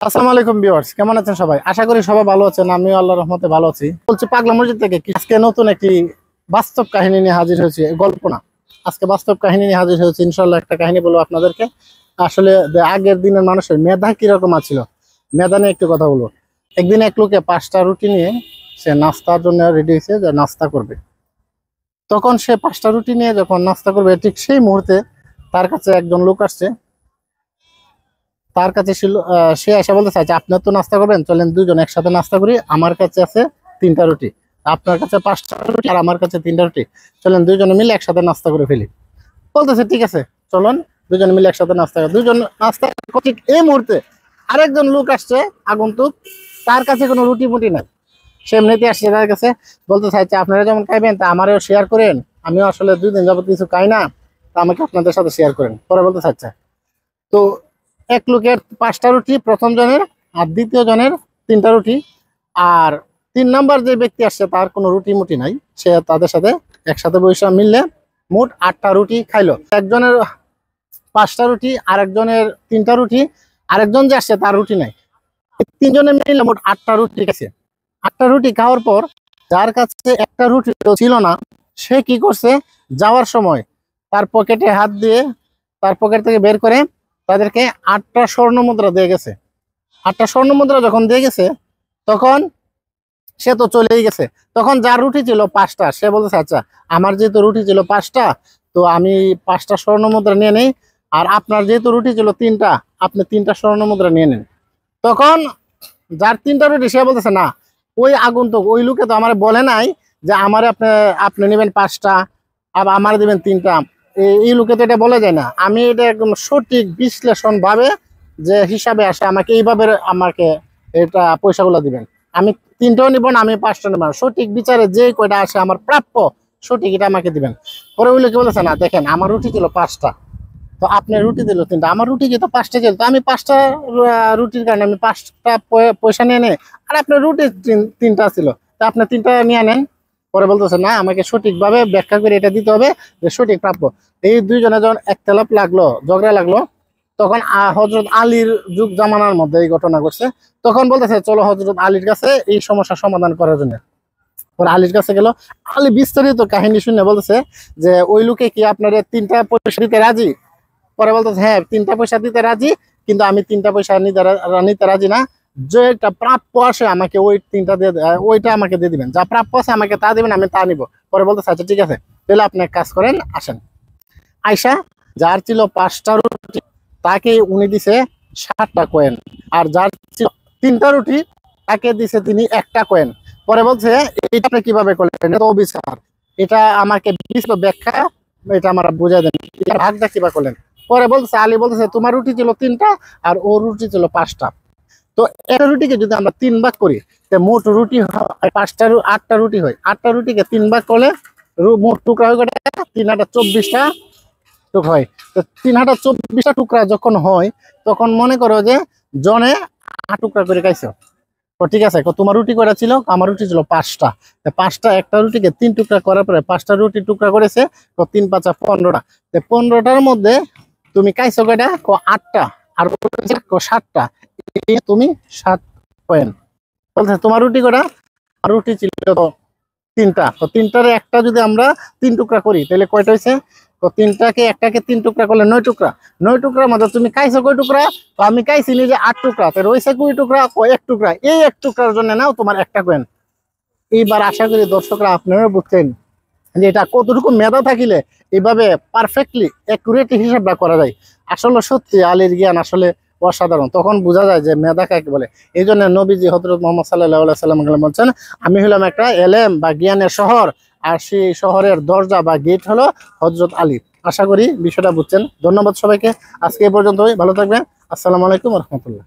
আসসালামু আলাইকুম ভিউয়ার্স, কেমন আছেন সবাই? আশা করি সবাই ভালো আছেন। আমিও আল্লাহর রহমতে ভালো আছি। বলছি পাগলা মসজিদ থেকে আজকে নতুন একটি বাস্তব কাহিনী নিয়ে হাজির হয়েছি। গল্প না, আজকে বাস্তব কাহিনী নিয়ে হাজির হয়েছি। ইনশাল্লাহ একটা কাহিনী বলবো আপনাদেরকে। আসলে আগের দিনের মানুষের মেধা কিরকম ছিল, মেধা নিয়ে একটু কথা বলবো। একদিন এক লোকে 5টা রুটি নিয়ে সে নাস্তার জন্য রেডি হয়েছে, যে নাস্তা করবে। তখন সে 5টা রুটি নিয়ে যখন নাস্তা করবে, ঠিক সেই মুহূর্তে তার কাছে একজন লোক আসছে। তার কাছে ছিল সে এসে বলতে চাইছে, আপনার তো নাস্তা করবেন, চলেন দুজন একসাথে নাস্তা করি। আমার কাছে আছে 3টা রুটি, আপনার কাছে 5টা রুটি, আর আমার কাছে 3টা রুটি। চলেন দুজনে মিলে একসাথে নাস্তা করে ফেলি। বলতেছে ঠিক আছে, চলুন দুজন মিলে একসাথে নাস্তা করি। দুজন নাস্তা ঠিক এই মুহূর্তে আরেকজন লোক আসছে, আগন্তুক। তার কাছে কোনো রুটি মুটি নাই, সে এমনিতে আসছে তার কাছে। বলতে চাইছে, আপনারা যেমন খাইবেন তা আমারও শেয়ার করেন। আমিও আসলে 2 দিন যাবত কিছু খাই না, তা আমাকে আপনাদের সাথে শেয়ার করেন। পরে বলতে চাইছে, তো এক লোকের 5টা রুটি প্রথম জনের, আর দ্বিতীয় জনের 3টা রুটি। আর 3 নাম্বার যে ব্যক্তি আসছে তার কোনো রুটি মুটি নাই। সে তাদের সাথে একসাথে বসে মিললে মোট 8টা রুটি খাইলো। একজনের 5টা রুটি, আরেকজনের 3টা রুটি, আরেকজন যে আসছে তার রুটি নাই। 3জনে মিলে মোট 8টা রুটি খেয়েছে। 8টা রুটি খাওয়ার পর যার কাছে একটা রুটি ছিল না, সে কি করছে, যাওয়ার সময় তার পকেটে হাত দিয়ে তার পকেট থেকে বের করে তাদেরকে 8টা স্বর্ণ মুদ্রা দিয়ে গেছে। 8টা স্বর্ণ মুদ্রা যখন দিয়ে গেছে, তখন সে তো চলেই গেছে। তখন যার রুটি ছিল 5টা, সে বলতেছে আচ্ছা, আমার যেহেতু রুটি ছিল 5টা, তো আমি 5টা স্বর্ণ মুদ্রা নিয়ে নেই। আর আপনার যেহেতু রুটি ছিল 3টা, আপনি 3টা স্বর্ণ মুদ্রা নিয়ে নেন। তখন যার 3টা রুটি, সে বলতেছে না, ওই আগন্তুক ওই লোকে তো আমার বলে নাই যে আমার আপনি আপনি নেবেন 5টা, আবার আমার দেবেন 3টা। এই লোকে তো এটা বলে যায় না। আমি এটা একদম সঠিক বিশ্লেষণ ভাবে যে হিসাবে আসে, আমাকে এইভাবে আমাকে এটা পয়সাগুলো দিবেন। আমি 3টাও নিব না, আমি 5টা নেব না। সঠিক বিচারে যে কয়টা আসে আমার প্রাপ্য, সঠিক এটা আমাকে দিবেন। পরে ওই লোকে বলেছে না, দেখেন আমার রুটি ছিল 5টা, তো আপনার রুটি দিল 3টা, আমার রুটি যেহেতু 5টা ছিল, তো আমি 5টা রুটির কারণে আমি 5টা পয়সা নিয়ে নেই। আর আপনার রুটি 3টা ছিল, তো আপনি 3টা নিয়ে নেন। পরে বলতেছে না, আমাকে সঠিকভাবে ব্যাখ্যা করে এটা দিতে হবে যে সঠিক প্রাপ্য। এই দুইজনে যখন একতলাপ লাগলো, ঝগড়া লাগলো, তখন হজরত আলীর যুগ জামানার মধ্যে এই ঘটনা ঘটছে। তখন বলতেছে চলো হজরত আলীর কাছে এই সমস্যার সমাধান করার জন্য। পরে আলীর কাছে গেল। আলী বিস্তারিত কাহিনী শুনে বলতেছে যে ওই লোকে কি আপনার 3টা পয়সা দিতে রাজি? পরে বলতেছে হ্যাঁ, 3টা পয়সা দিতে রাজি, কিন্তু আমি 3টা পয়সা নিতে রাজি না। যেটা প্রাপ্য আসে আমাকে ওই 3টা দিয়ে, ওইটা আমাকে দিয়ে দিবেন। যা প্রাপ্য আছে আমাকে তা দিবেন, আমি তা নিব। পরে বলতেছে আচ্ছা ঠিক আছে, তাহলে আপনি এক কাজ করেন, আসেন। আয়সা, যার ছিল 5টা রুটি, তাকে উনি দিছে 7টা কয়েন। আর যার ছিল 3টা রুটি, তাকে দিছে তিনি 1টা কয়েন। পরে বলছে এটা আপনি কিভাবে করলেন, এটা তো অবিচার, এটা আমাকে বিস্তারিত ব্যাখ্যা, এটা আমার বুঝাই দেন, এটা ভাগটা কিভাবে করলেন। পরে বলতেছে আলী বলতেছে তোমার রুটি ছিল 3টা, আর ওর রুটি ছিল 5টা। তো একটা রুটিকে যদি আমরা 3 ভাগ করি, মোট রুটি হয় 5টা, 8টা রুটি হয়। 8টা রুটিকে 3 ভাগ করলে মোট টুকরা হয় 3 হাজার 24টা টুকরা হয়। তো 3 হাজার 24টা টুকরা যখন হয়, তখন মনে করো যে জনে 8 টুকরা করে খাইছো। তো ঠিক আছে, তোমার রুটি কয়টা ছিল? আমার রুটি ছিল 5টা। 5টা, একটা রুটিকে 3 টুকরা করার পরে 5টা রুটি টুকরা করেছে, তো 3 5 15টা। 15টার মধ্যে তুমি খাইছো কয়টা? 8টা। আর 7টা, তুমি 7 পয়েন্ট। বলছে তোমার রুটি কয়টা? আর রুটি ছিল 3টা। তো 3টার একটা যদি আমরা 3 টুকরা করি, তাহলে কয়টা হয়েছে? তো 3টাকে একটাকে 3 টুকরা করলে 9 টুকরা। 9 টুকরার মধ্যে তুমি খাইছো কয় টুকরা? তো আমি খাইছি নিজে 8 টুকরা। তো রয়েছে কয় টুকরা? 1 টুকরা। এই 1 টুকরার জন্য নাও তোমার 1টা কয়েন। এইবার আশা করি দর্শকরা আপনারা বুঝছেন যে এটা কতটুকু মেধা থাকিলে এইভাবে পারফেক্টলি অ্যাকুরেট হিসাবটা করা যায়। আসলে সত্যি আলীর জ্ঞান আসলে অসাধারণ। তখন বোঝা যায় যে মেধা কাকে বলে। এই জন্য নবীজি হযরত মুহাম্মদ সাল্লাল্লাহু আলাইহি সাল্লাম বলছেন, আমি হলাম একটা এলেম বা জ্ঞানের শহর, আর সেই শহরের দরজা বা গেট হলো হযরত আলী। আশা করি বিষয়টা বুঝছেন। ধন্যবাদ সবাইকে। আজকে এই পর্যন্তই। ভালো থাকবেন। আসসালামু আলাইকুম ওয়া রাহমাতুল্লাহ।